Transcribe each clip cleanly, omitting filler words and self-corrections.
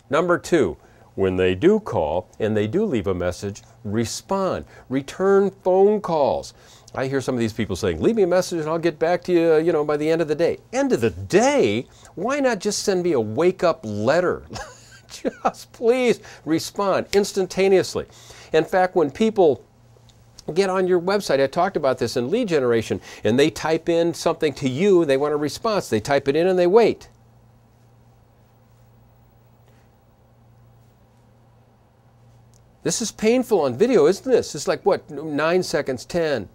Number two, when they do call and they do leave a message, respond. Return phone calls. I hear some of these people saying, leave me a message and I'll get back to you, by the end of the day. End of the day? Why not just send me a wake-up letter? Just please respond instantaneously. In fact, when people get on your website, I talked about this in lead generation, and they type in something to you, they want a response. They type it in and they wait. This is painful on video, isn't this? It's like, what, 9 seconds, 10.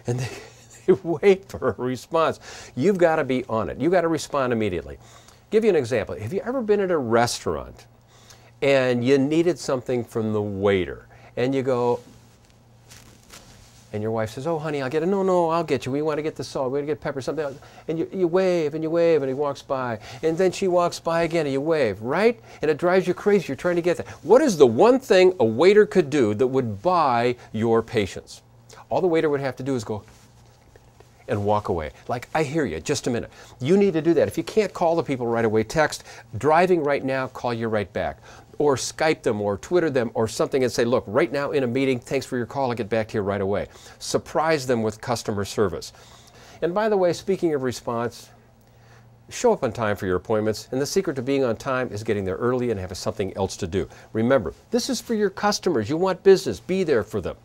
And they wait for a response. You've got to be on it. You've got to respond immediately. Give you an example. Have you ever been at a restaurant and you needed something from the waiter, and you go, and your wife says, oh, honey, I'll get it. No, I'll get you. We want to get the salt. We want to get pepper, something else. And you wave, and he walks by. And then she walks by again, and you wave, right? And it drives you crazy. You're trying to get that. What is the one thing a waiter could do that would buy your patience? All the waiter would have to do is go and walk away. Like, I hear you, just a minute. You need to do that. If you can't call the people right away, text, driving right now, call you right back. Or Skype them or Twitter them or something and say, look, right now in a meeting, thanks for your call, I'll get back to you right away. Surprise them with customer service. And by the way, speaking of response, show up on time for your appointments. And the secret to being on time is getting there early and having something else to do. Remember, this is for your customers. You want business, be there for them.